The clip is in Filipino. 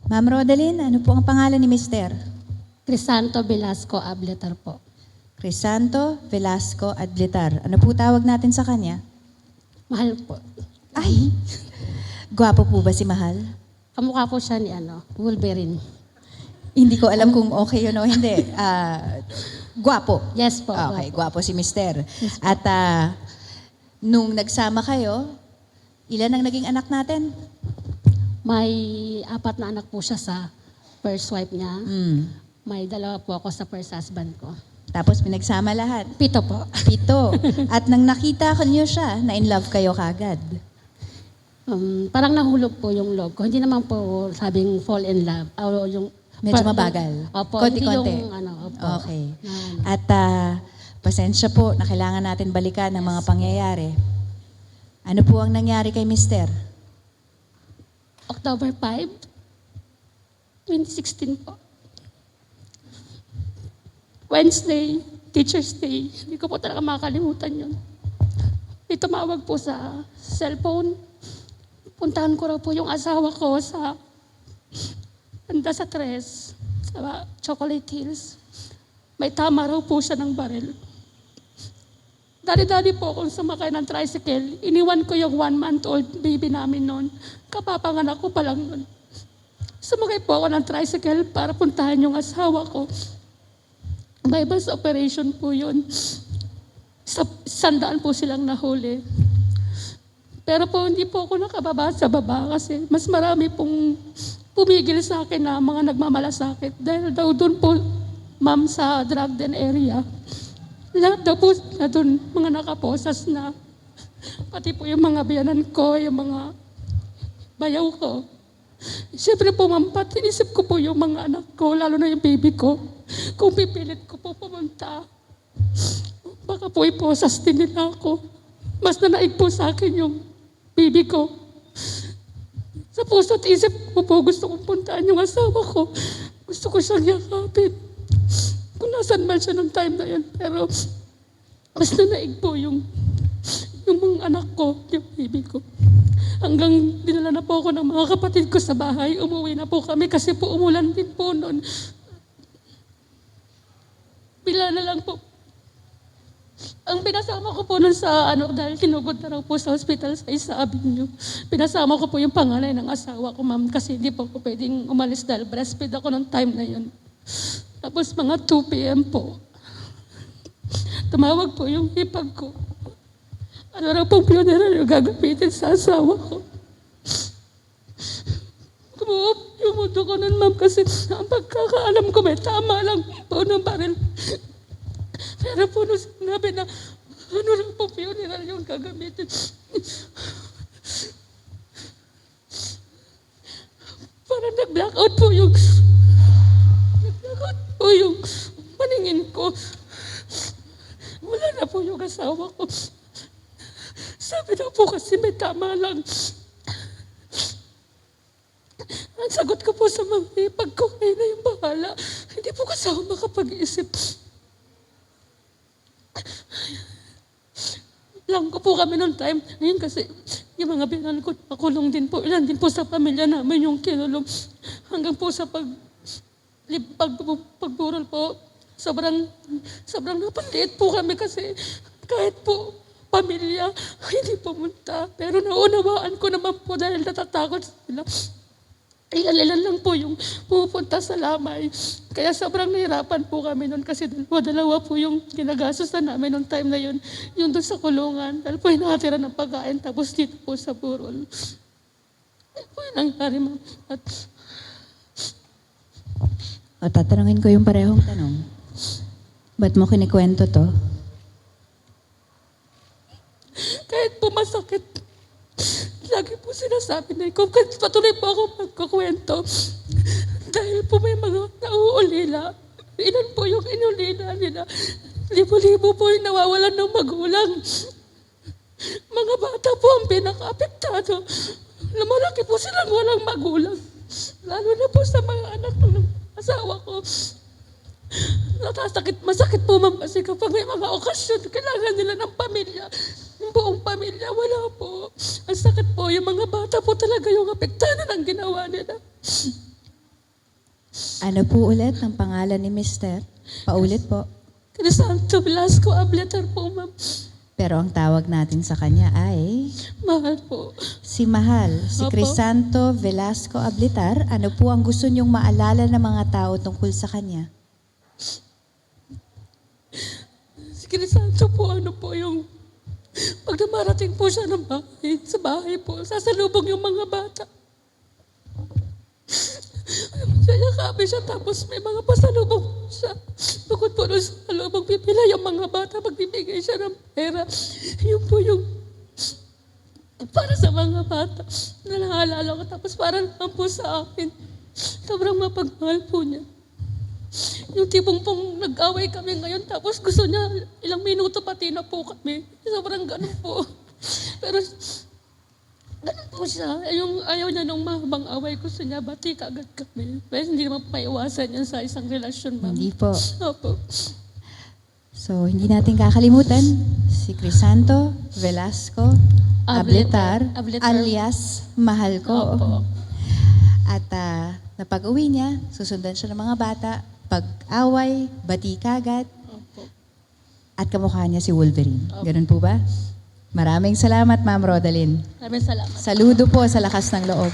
Ma'am Rodeline, ano po ang pangalan ni Mister? Crisanto Velasco Abletar po. Crisanto Velasco Adlitar. Ano po tawag natin sa kanya? Mahal po. Ay, gwapo po ba si Mahal? Kamukha po siya ni Wolverine. Hindi ko alam kung okay yun o hindi. Gwapo. Yes po. Okay, Gwapo. gwapo si Mister. At nung nagsama kayo, ilan ang naging anak natin? May 4 na anak po siya sa first wife niya. May 2 po ako sa first husband ko. Tapos pinagsama lahat. 7 po. 7. At nang nakita ko niyo siya, na in love kayo kagad. Parang nahulog po yung love ko. Hindi naman po sabing fall in love. O yung Medyo mabagal. Opo, Konti-konti. hindi yung opo. Okay. At pasensya po na kailangan natin balikan ng mga pangyayari. Ano po ang nangyari kay Mister? October 5, 2016 po. Wednesday, Teacher's Day. Hindi ko po talaga makakalimutan yun. May tumawag po sa cellphone. Puntahan ko raw po yung asawa ko sa banda sa Tres, sa Chocolate Hills. May tama raw po siya ng baril. Dali-dali po akong sumakay ng tricycle. Iniwan ko yung 1-month-old baby namin noon. Kapapanganak ko pa lang noon. Sumakay po ako ng tricycle para puntahan yung asawa ko. May bus operation po yun. Sandaan po silang nahuli. Pero po hindi po ako nakababa sa baba kasi mas marami pong pumigil sa akin na mga nagmamalasakit. Dahil daw doon po, ma'am, sa drug den area, lahat daw po na doon mga nakaposas na. Pati po yung mga biyanan ko, yung mga bayaw ko. Siyempre po, ma'am, pati inisip ko po yung mga anak ko, lalo na yung baby ko. Kung pipilit ko po pumunta, baka po iposas din nila ako. Mas nanaig po sa akin yung baby ko. Sa puso at isip ko po, gusto kong puntaan yung asawa ko. Gusto ko siyang yakapin. Kung nasan man siya ng time na yun. Pero mas nanaig po yung mga anak ko, yung baby ko. Hanggang dinala na po ako ng mga kapatid ko sa bahay. Umuwi na po kami kasi po umulan din po noon. Bila na lang po. Ang pinasama ko po nun sa dahil tinugod na raw po sa hospital sa Isa Avenue. Pinasama ko po yung panganay ng asawa ko, ma'am, kasi hindi po ako pwedeng umalis dahil breastfeed ako nung time na yun. Tapos mga 2 p.m. po, tumawag po yung hipag ko. Ano raw pong funeral yung gagamitin sa asawa ko. Tumuop yung mundo ko nun, ma'am, kasi ang pagkakaalam ko may tama lang po ng baril. Pero po nung sinabi na ano lang po funeral yung gagamitin. Parang nag-blackout po yung paningin ko. Wala na po yung asawa ko. Sabi na po kasi may tama lang. Ang sagot ko po sa mga ipag ko, kayo na yung bahala. Hindi po kasi ako makapag-isip. Lang ko po kami noong time. Ngayon kasi yung mga binan ko, pakulong din po. Ilan din po sa pamilya namin yung kinulong. Hanggang po sa pagburol po, sobrang napaliit po kami kasi kahit po pamilya, hindi pumunta. Pero naunawaan ko naman po dahil natatakot sila. Ilan lang po yung pupunta sa lamay. Kaya sobrang nahirapan po kami noon kasi dalawa po yung ginagastos na namin noong time na yun. Yung doon sa kulungan. Dahil po nakatira ng pagkain tapos dito po sa burol. Ayun po yung nangyari, ma'am. O, tatanungin ko yung parehong tanong. Ba't mo kinikwento to? Kahit po masakit, lagi po sinasabi na ikaw, kahit patuloy po ako magkukwento. Dahil po may mga nauulila. Ilan po yung inulila nila. Libo-libo po yung nawawalan ng magulang. Mga bata po ang pinaka-apektado. Lumalaki po silang walang magulang. Lalo na po sa mga anak ng asawa ko. Masakit po, ma'am, kasi kapag may mga okasyon, kailangan nila ng pamilya. Yung buong pamilya, wala po. Ang sakit po, yung mga bata po talaga yung apektado ng ginawa nila. Ano po ulit ang pangalan ni Mister? Paulit po. Crisanto Velasco Abletar po, ma'am. Pero ang tawag natin sa kanya ay Mahal po. si Mahal, si Opo. Crisanto Velasco Ablitar. Ano po ang gusto niyong maalala ng mga tao tungkol sa kanya? Si Crisanto po, ano po yung pag namarating po siya ng bahay, sa bahay po, sasalubong yung mga bata. Yayakapin siya tapos may mga pasalubong siya. Bukod po doon sa salubong, pipila yung mga bata, magbibigay siya ng pera. Yun po yung para sa mga bata. Nalaalala ko tapos para naman po sa akin. Sobrang mapagmahal po niya. Yung tipong pong nag-away kami ngayon tapos gusto niya ilang minuto pati na po kami. Sobrang ganun po. Pero ganun po siya. Yung ayaw niya nung mahabang away, gusto niya bati kaagad kami. Pero hindi naman maiwasan yan sa isang relasyon, ma'am. Hindi po. Opo. So, hindi natin kakalimutan si Crisanto Velasco Ablitar, Ablitar. alias Mahal ko. Opo. At napag-uwi niya, susundan siya ng mga bata. Pag-away, bati kagad, Opo. at kamukha niya si Wolverine. Opo. Ganun po ba? Maraming salamat, Ma'am Rodalyn. Maraming salamat. Saludo po sa lakas ng loob.